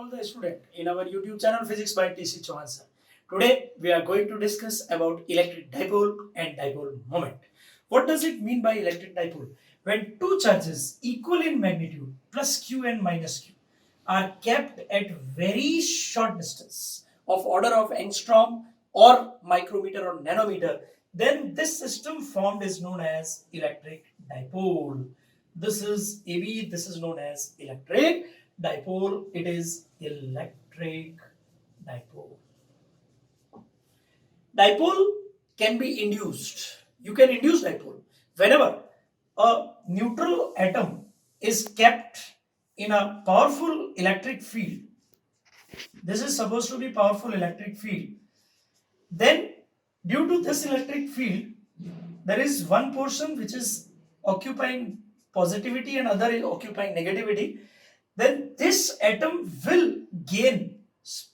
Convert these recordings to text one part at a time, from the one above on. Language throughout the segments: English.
all the students in our YouTube channel Physics by TC Chauhan sir. Today we are going to discuss about electric dipole and dipole moment. What does it mean by electric dipole? When two charges equal in magnitude plus q and minus q are kept at very short distance of order of angstrom or micrometer or nanometer, then this system formed is known as electric dipole. This is AB, this is known as electric dipole. It is electric dipole. Dipole can be induced. You can induce dipole whenever a neutral atom is kept in a powerful electric field. This is supposed to be powerful electric field. Then due to this electric field, there is one portion which is occupying positivity and other is occupying negativity. Then this atom will gain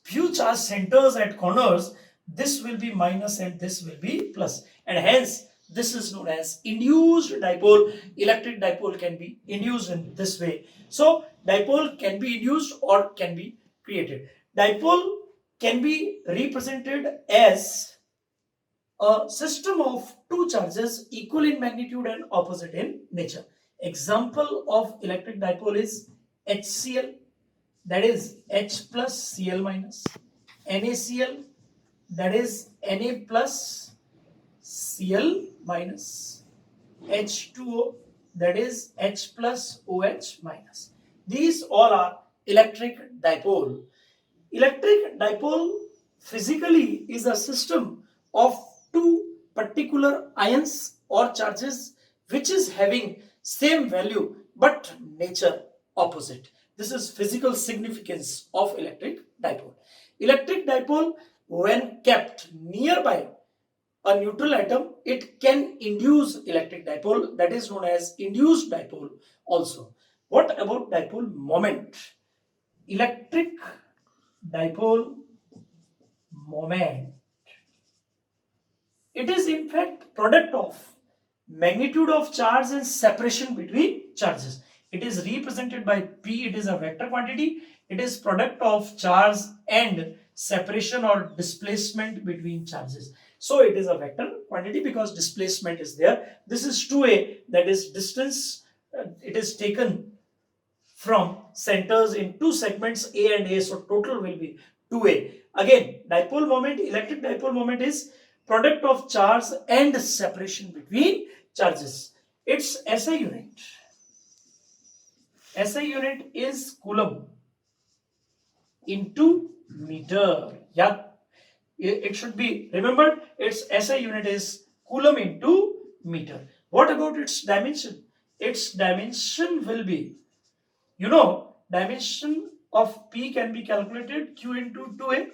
few charge centers at corners. This will be minus and this will be plus, and hence this is known as induced dipole. Electric dipole can be induced in this way. So dipole can be induced or can be created. Dipole can be represented as a system of two charges equal in magnitude and opposite in nature. Example of electric dipole is HCl, that is H plus Cl minus, NaCl, that is Na plus Cl minus, H2O, that is H plus OH minus. These all are electric dipole. Electric dipole physically is a system of two particular ions or charges which is having same value but nature opposite. This is physical significance of electric dipole. Electric dipole, when kept nearby a neutral atom, it can induce electric dipole, that is known as induced dipole also. What about dipole moment? Electric dipole moment, it is in fact product of magnitude of charge and separation between charges. It is represented by P. It is a vector quantity. It is product of charge and separation or displacement between charges. So it is a vector quantity because displacement is there. This is 2a, that is distance. It is taken from centers in two segments A and A, so total will be 2a. Again, dipole moment, electric dipole moment is product of charge and separation between charges. Its SI unit. SI unit is coulomb into meter. Yeah, it should be remembered. Its SI unit is coulomb into meter. What about its dimension? Its dimension will be, dimension of P can be calculated Q into 2a.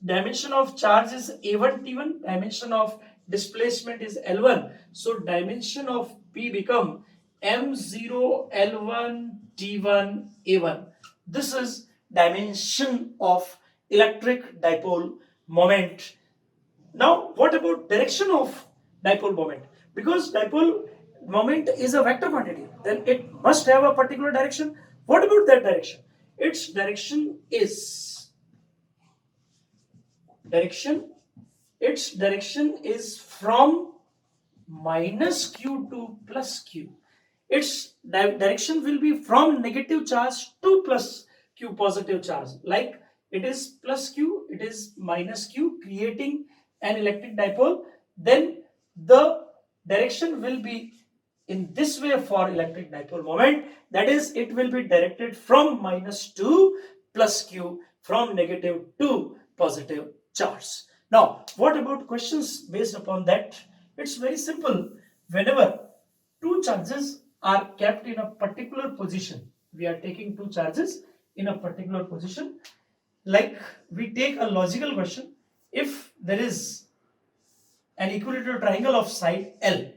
Dimension of charge is A1 T1. Dimension of displacement is L1. So dimension of P become M0 L1 T1 A1. This is dimension of electric dipole moment. Now what about direction of dipole moment? Because dipole moment is a vector quantity, then it must have a particular direction. What about that direction? Its direction is from minus q to plus q. Its direction will be from negative charge to plus q positive charge. Like it is plus q, it is minus q, creating an electric dipole. Then the direction will be in this way for electric dipole moment. That is, it will be directed from minus to plus q, from negative to positive charge. Now, what about questions based upon that? It's very simple. Whenever two charges are kept in a particular position, we are taking two charges in a particular position. Like we take a logical question. If there is an equilateral triangle of side L,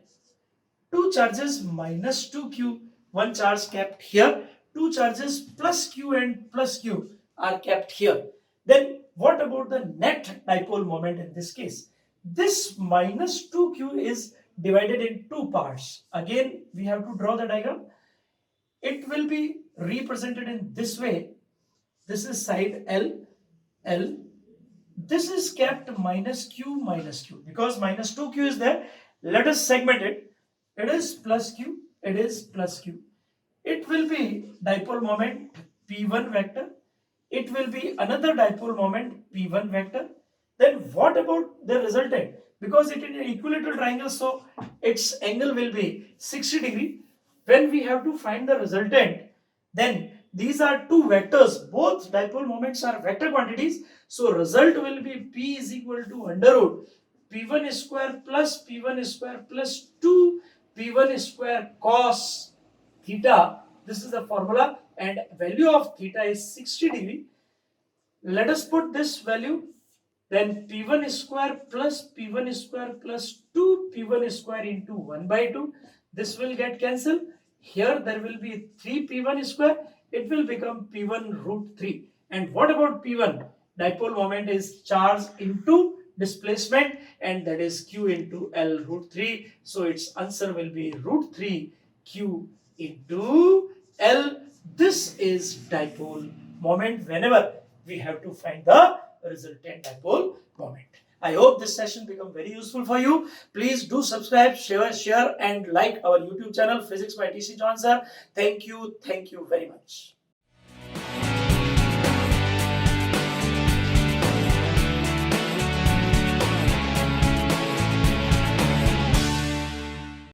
two charges minus 2q, one charge kept here, two charges plus q and plus q are kept here. Then what about the net dipole moment in this case? This minus 2q is divided in two parts. Again, we have to draw the diagram. It will be represented in this way. This is side L, L. This is kept minus Q, because minus 2Q is there. Let us segment it. It is plus Q, it is plus Q. It will be dipole moment P1 vector. It will be another dipole moment P1 vector. Then what about the resultant? Because it is an equilateral triangle, so its angle will be 60 degree. When we have to find the resultant, then these are two vectors. Both dipole moments are vector quantities. So result will be P is equal to under root P1 square plus P1 square plus 2 P1 square cos theta. This is the formula, and value of theta is 60 degree. Let us put this value. Then P1 square plus P1 square plus 2 P1 square into 1 by 2. This will get cancelled. Here there will be 3 P1 square. It will become P1 root 3. And what about P1? Dipole moment is charge into displacement, and that is Q into L root 3. So its answer will be root 3 Q into L. This is dipole moment whenever we have to find the resultant dipole moment. I hope this session become very useful for you. Please do subscribe, share and like our YouTube channel Physics by TC John Sir. Thank you very much.